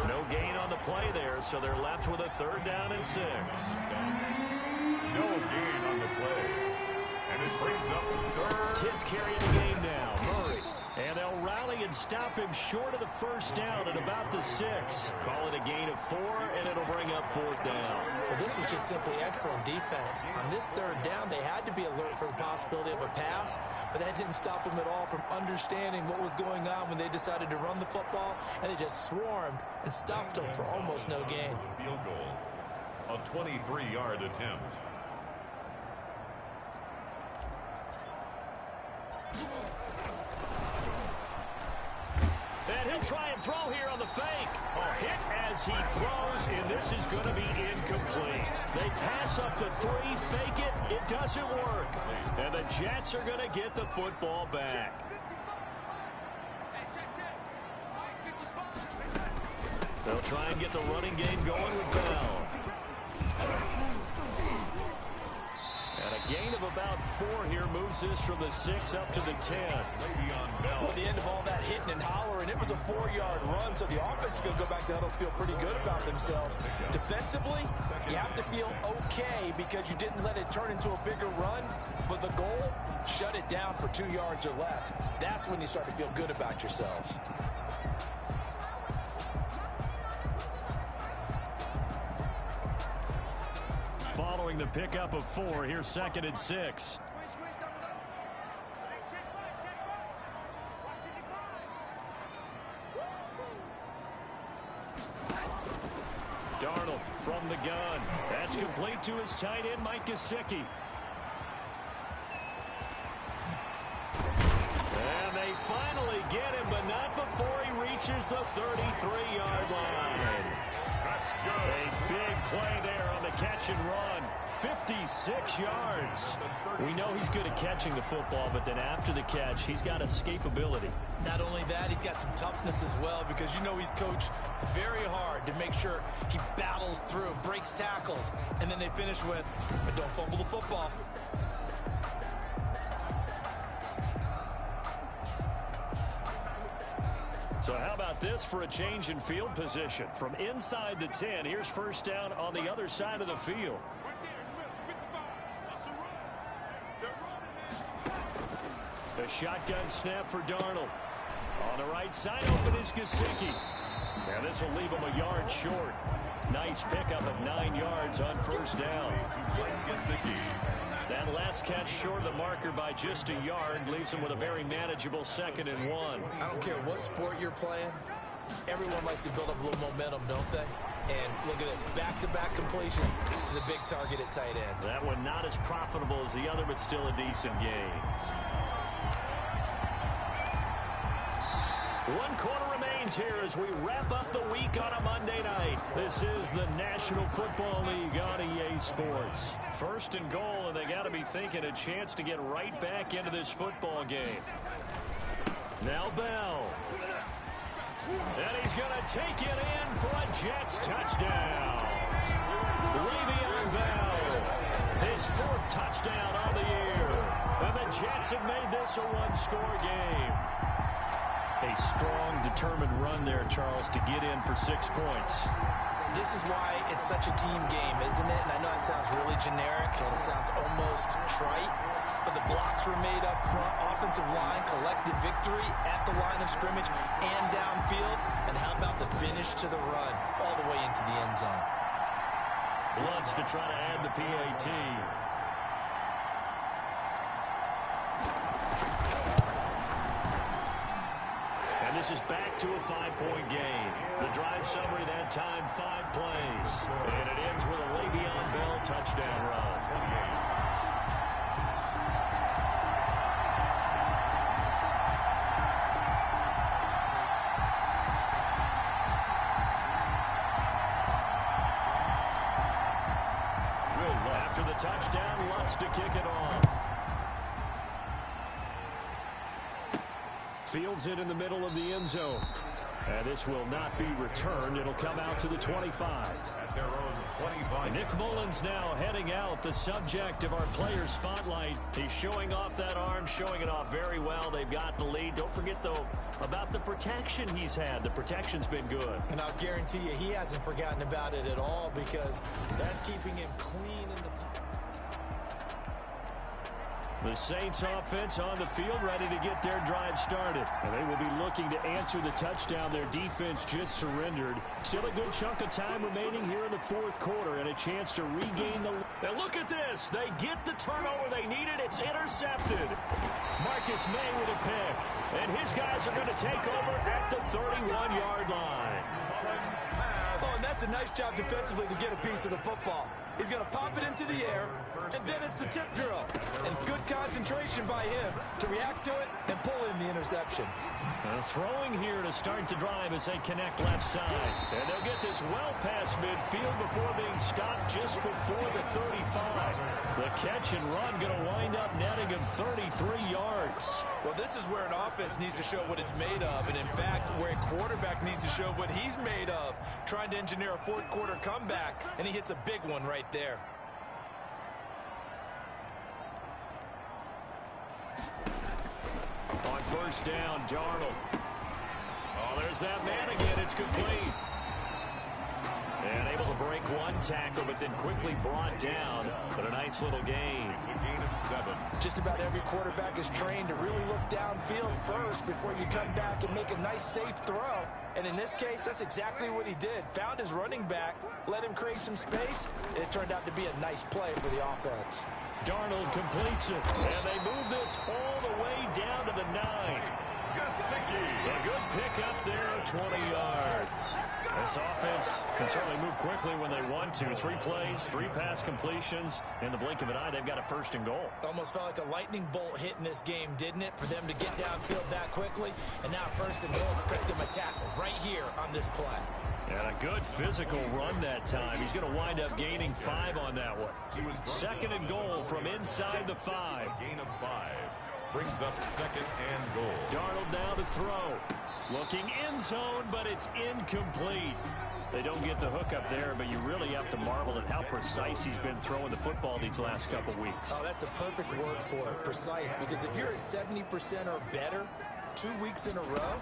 No gain on the play there, so they're left with a third down and 6. No gain on the play. And it brings up third. 10th carry of the game now, Murray. And they'll rally and stop him short of the first down at about the 6. Call it a gain of 4, and it'll bring up fourth down. Well, this was just simply excellent defense. On this third down, they had to be alert for the possibility of a pass, but that didn't stop them at all from understanding what was going on when they decided to run the football, and they just swarmed and stopped them for almost no gain. Field goal. A 23-yard attempt. And he'll try and throw here on the fake. A hit as he throws, and this is going to be incomplete. They pass up the 3, fake it, it doesn't work. And the Jets are going to get the football back. They'll try and get the running game going with Bell. And a gain of about 4 here moves this from the 6 up to the 10. Well, at the end of all that hitting and hollering, it was a 4-yard run, so the offense is going to go back down and feel pretty good about themselves. Defensively, you have to feel okay because you didn't let it turn into a bigger run, but the goal, shut it down for 2 yards or less. That's when you start to feel good about yourselves. Following the pickup of 4, here's 2nd and 6. Darnold from the gun. That's complete to his tight end, Mike Gesicki. And they finally get him, but not before he reaches the 33-yard line. That's good. A big play there on the catch and run. 56 yards. We know he's good at catching the football, but then after the catch, he's got escapability. Not only that, he's got some toughness as well, because you know he's coached very hard to make sure he battles through, breaks tackles, and then they finish with, but don't fumble the football. So how about this for a change in field position? From inside the 10, here's first down on the other side of the field. The shotgun snap for Darnold. On the right side, open is Gesicki. And this will leave him a yard short. Nice pickup of 9 yards on first down. That last catch short of the marker by just a yard leaves him with a very manageable 2nd and 1. I don't care what sport you're playing. Everyone likes to build up a little momentum, don't they? And look at this, back-to-back completions to the big target at tight end. That one not as profitable as the other, but still a decent game. 1 quarter remains here as we wrap up the week on a Monday night. This is the National Football League on EA Sports. First and goal, and they got to be thinking a chance to get right back into this football game. Now Bell. And he's going to take it in for a Jets touchdown. Le'Veon Bell, his 4th touchdown on the year. And the Jets have made this a 1-score game. A strong, determined run there, Charles, to get in for 6 points. This is why it's such a team game, isn't it? And I know it sounds really generic and it sounds almost trite, but the blocks were made up front, offensive line, collective victory at the line of scrimmage and downfield. And how about the finish to the run all the way into the end zone? Bloods to try to add the PAT. And this is back to a 5-point game. The drive summary that time, 5 plays. And it ends with a Le'Veon Bell touchdown run. After the touchdown, Lutz to kick it off. Fields it in the middle of the end zone. And this will not be returned. It'll come out to the 25. At their own 25. Nick Mullins now heading out, the subject of our player spotlight. He's showing off that arm, showing it off very well. They've got the lead. Don't forget, though, about the protection he's had. The protection's been good. And I'll guarantee you he hasn't forgotten about it at all because that's keeping him clean in the pocket. The Saints offense on the field, ready to get their drive started. And they will be looking to answer the touchdown. Their defense just surrendered. Still a good chunk of time remaining here in the 4th quarter and a chance to regain the... Now look at this. They get the turnover they needed. It's intercepted. Marcus May with a pick. And his guys are going to take over at the 31-yard line. Oh, and that's a nice job defensively to get a piece of the football. He's going to pop it into the air, and then it's the tip drill. And good concentration by him to react to it and pull in the interception. Throwing here to start the drive as they connect left side. And they'll get this well past midfield before being stopped just before the 35. The catch and run going to wind up netting him 33 yards. Well, this is where an offense needs to show what it's made of. And in fact, where a quarterback needs to show what he's made of. Trying to engineer a 4th quarter comeback, and he hits a big one right there. On first down, Darnold. Oh, there's that man again. It's complete. And able to break one tackle, but then quickly brought down. But a nice little gain. It's a gain of 7. Just about every quarterback is trained to really look downfield first before you come back and make a nice, safe throw. And in this case, that's exactly what he did. Found his running back, let him create some space, and it turned out to be a nice play for the offense. Darnold completes it, and they move this all the way down to the 9. A good pick up there, 20 yards. This offense can certainly move quickly when they want to. 3 plays, 3 pass completions. In the blink of an eye, they've got a 1st and goal. Almost felt like a lightning bolt hit in this game, didn't it? For them to get downfield that quickly. And now 1st and goal, expect them to tackle right here on this play. And a good physical run that time. He's going to wind up gaining 5 on that one. 2nd and goal from inside the 5. Gain of 5 brings up 2nd and goal. Darnold now to throw. Looking end zone, but it's incomplete. They don't get the hook up there, but you really have to marvel at how precise he's been throwing the football these last couple weeks. Oh, that's the perfect word for it, precise. Because if you're at 70% or better 2 weeks in a row,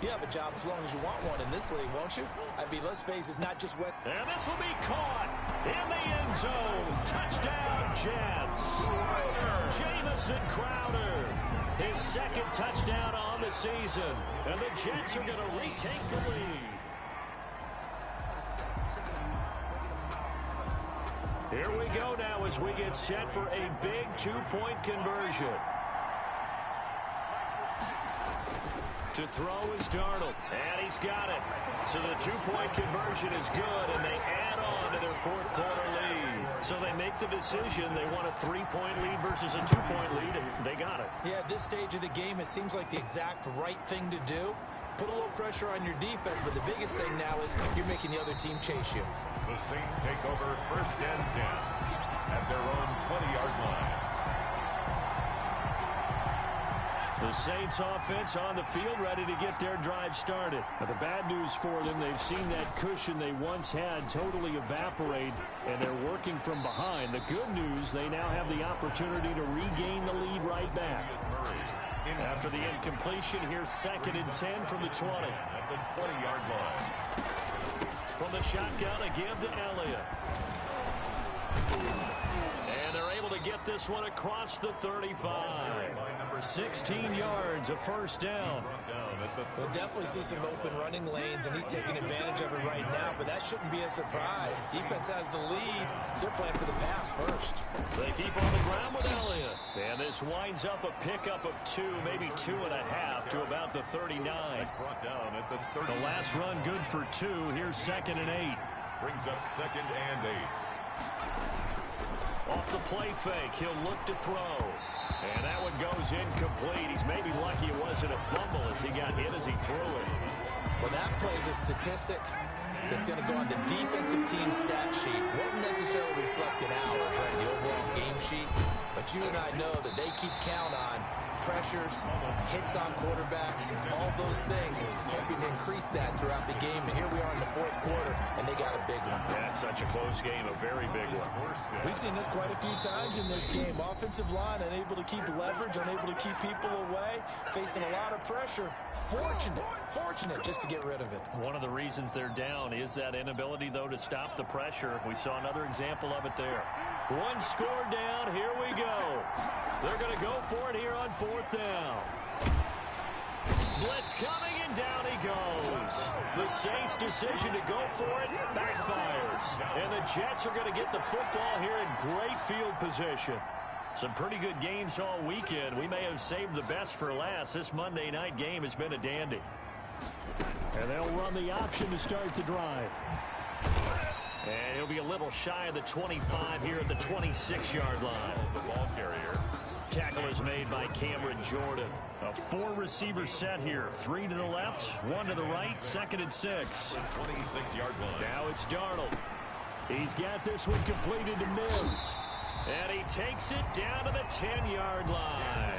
you have a job as long as you want one in this league, won't you? I mean, let's face it, it's not just wet. And this will be caught in the end zone. Touchdown, Jets. Jamison Crowder. His 2nd touchdown on the season. And the Jets are going to retake the lead. Here we go now as we get set for a big 2-point conversion. To throw is Darnold, and he's got it. So the 2-point conversion is good, and they add on to their 4th quarter lead. So they make the decision. They want a 3-point lead versus a 2-point lead, and they got it. Yeah, at this stage of the game, it seems like the exact right thing to do. put a little pressure on your defense, but the biggest thing now is you're making the other team chase you. The Saints take over 1st and 10 at their own 20-yard line. The Saints offense on the field ready to get their drive started. But the bad news for them, they've seen that cushion they once had totally evaporate, and they're working from behind. The good news, they now have the opportunity to regain the lead right back. After the incompletion, here's 2nd and 10 from the 20. At the 20-yard line. From the shotgun, a give to Elliott. And they're able to get this one across the 35. 16 yards, a 1st down. We'll definitely see some open running lanes, and he's taking advantage of it right now, but that shouldn't be a surprise. Defense has the lead. They're playing for the pass first. They keep on the ground with Elliott. And this winds up a pickup of 2, maybe 2.5 to about the 39. Brought down at the 30. The last run good for 2. Here's 2nd and 8. Brings up 2nd and 8. Off the play fake, he'll look to throw. And that one goes incomplete. He's maybe lucky it wasn't a fumble as he got hit as he threw it. Well, that play's a statistic that's going to go on the defensive team stat sheet. Won't necessarily reflect in ours, right, the overall game sheet. But you and I know that they keep count on pressures, hits on quarterbacks, all those things, hoping to increase that throughout the game. And here we are in the 4th quarter, and they got a big one. Yeah, it's such a close game, a very big one. We've seen this quite a few times in this game. Offensive line unable to keep leverage, unable to keep people away, facing a lot of pressure. Fortunate just to get rid of it. One of the reasons they're down is that inability, though, to stop the pressure. We saw another example of it there. One score down. Here we go. They're going to go for it here on 4th down. Blitz coming, and down he goes. The Saints' decision to go for it backfires. And the Jets are going to get the football here in great field position. Some pretty good games all weekend. We may have saved the best for last. This Monday night game has been a dandy. And they'll run the option to start the drive. And he'll be a little shy of the 25 here at the 26-yard line. The ball carrier. Tackle is made by Cameron Jordan. A 4-receiver set here. 3 to the left, 1 to the right, 2nd and 6. 26-yard line. Now it's Darnold. He's got this one completed to Mims. And he takes it down to the 10-yard line.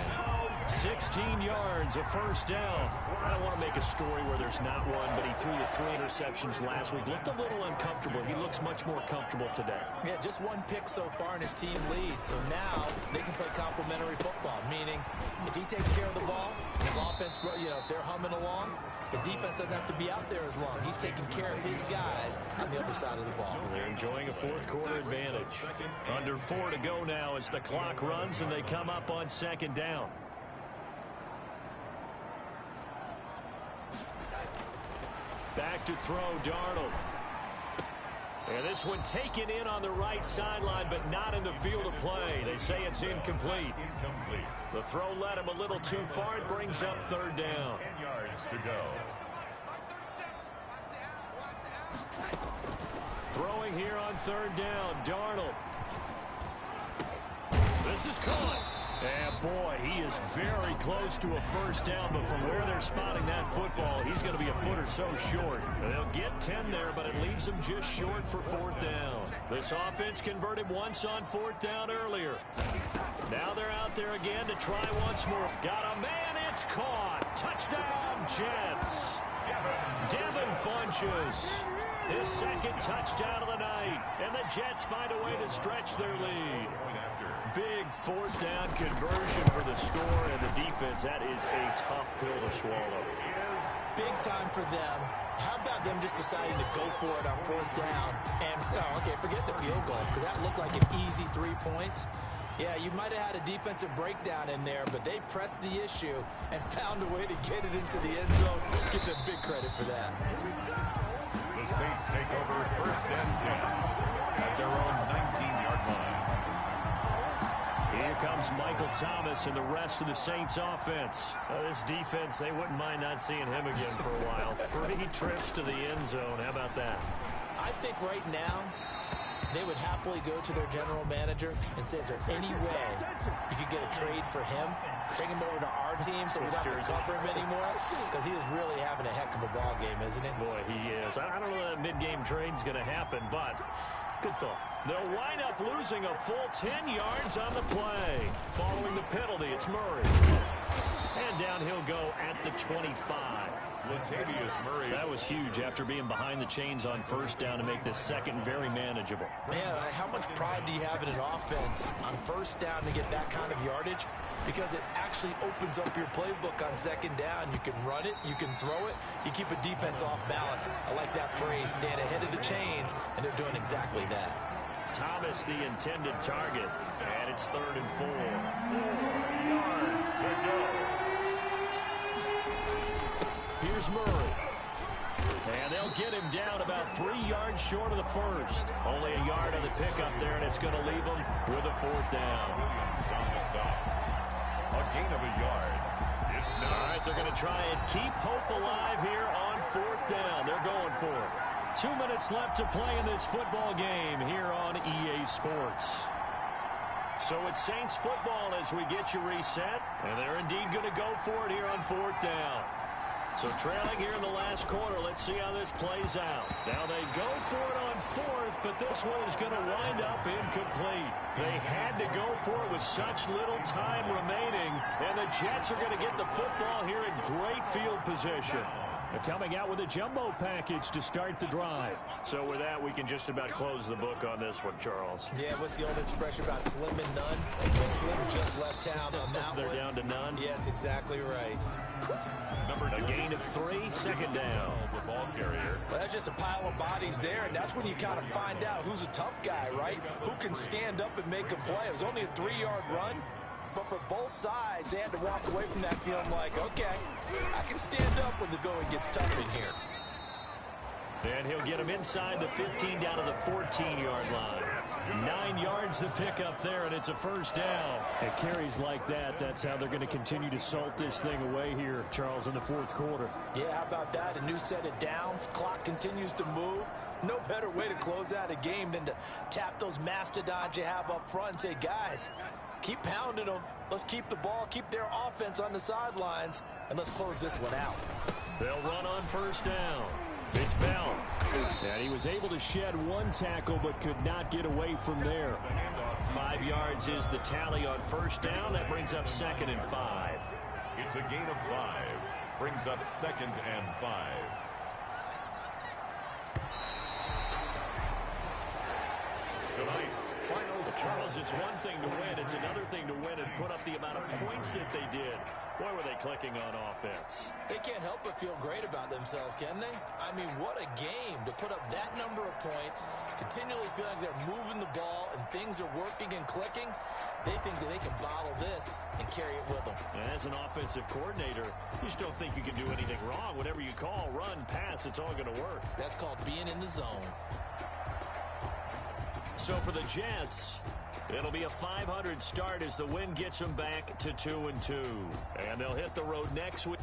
16 yards, a 1st down. I don't want to make a story where there's not one, but he threw the 3 interceptions last week. Looked a little uncomfortable. He looks much more comfortable today. Yeah, just 1 pick so far and his team leads. So now they can play complementary football, meaning if he takes care of the ball, his offense, if they're humming along, the defense doesn't have to be out there as long. He's taking care of his guys on the other side of the ball. They're enjoying a 4th quarter advantage. Under 4 to go now as the clock runs and they come up on 2nd down. Back to throw, Darnold. And this one taken in on the right sideline, but not in the field of play. They say it's incomplete. The throw led him a little too far. It brings up 3rd down. 10 yards to go. Throwing here on 3rd down, Darnold. This is caught. And boy, he is very close to a 1st down, but from where they're spotting that football, he's going to be a foot or so short. They'll get 10 there, but it leaves them just short for 4th down. This offense converted once on 4th down earlier. Now they're out there again to try once more. Got a man, it's caught. Touchdown, Jets. Devin Funchess. His 2nd touchdown of the night. And the Jets find a way to stretch their lead. Big 4th down conversion for the score, and the defense, that is a tough pill to swallow. Big time for them. How about them just deciding to go for it on 4th down? And, forget the field goal, because that looked like an easy 3 points. Yeah, you might have had a defensive breakdown in there, but they pressed the issue and found a way to get it into the end zone. Give them big credit for that. The Saints take over 1st and 10 at their own 19-yard line. Here comes Michael Thomas and the rest of the Saints offense. This defense, they wouldn't mind not seeing him again for a while. 3 trips to the end zone. How about that? I think right now, they would happily go to their general manager and say, is there any way you could get a trade for him? Bring him over to our team so we don't have to cover him anymore? Because he is really having a heck of a ball game, isn't he? Boy, he is. I don't know that mid-game trade's going to happen, but good thought. They'll wind up losing a full 10 yards on the play. Following the penalty, it's Murray. And down he'll go at the 25. Latavius Murray. That was huge after being behind the chains on first down to make this second very manageable. Man, how much pride do you have in an offense on first down to get that kind of yardage? Because it actually opens up your playbook on second down. You can run it, you can throw it, you keep a defense off balance. I like that phrase, stand ahead of the chains, and they're doing exactly that. Thomas, the intended target, and it's 3rd and 4. 4 yards to go. Here's Murray. And they'll get him down about 3 yards short of the first. Only a yard on the pickup there, and it's going to leave him with a 4th down. Williams on the stop. A gain of a yard. It's not. All right, they're going to try and keep hope alive here on 4th down. They're going for it. 2 minutes left to play in this football game here on EA Sports. So it's Saints football as we get you reset, and they're indeed going to go for it here on 4th down. So trailing here in the last quarter, let's see how this plays out. Now they go for it on 4th, but this one is going to wind up incomplete. They had to go for it with such little time remaining, and the Jets are going to get the football here in great field position. They're coming out with a jumbo package to start the drive. So with that, we can just about close the book on this one, Charles. Yeah, what's the old expression about slim and none? Well, Slim just left town on that They're one. down to none. Yes, exactly right. A gain of 3, 2nd down. The ball carrier. Well, that's just a pile of bodies there, and that's when you kind of find out who's a tough guy, right? Who can stand up and make a play. It was only a 3-yard run, but for both sides, they had to walk away from that feeling like, okay, I can stand up when the going gets tough in here. And he'll get him inside the 15 down to the 14-yard line. 9 yards to pick up there, and it's a 1st down. At carries like that, that's how they're going to continue to salt this thing away here, Charles, in the 4th quarter. Yeah, how about that? A new set of downs. Clock continues to move. No better way to close out a game than to tap those mastodons you have up front and say, guys, keep pounding them. Let's keep the ball, keep their offense on the sidelines, and let's close this one out. They'll run on 1st down. It's Bell. And he was able to shed 1 tackle but could not get away from there. 5 yards is the tally on 1st down. That brings up 2nd and 5. It's a gain of 5. Brings up 2nd and 5. Tonight's final Charles, it's one thing to win. It's another thing to win and put up the amount of points that they did. Boy, were they clicking on offense. They can't help but feel great about themselves, can they? I mean, what a game to put up that number of points, continually feel like they're moving the ball and things are working and clicking. They think that they can bottle this and carry it with them. And as an offensive coordinator, you just don't think you can do anything wrong. Whatever you call, run, pass, it's all going to work. That's called being in the zone. So for the Jets, it'll be a 500 start as the win gets them back to 2-2. And they'll hit the road next week.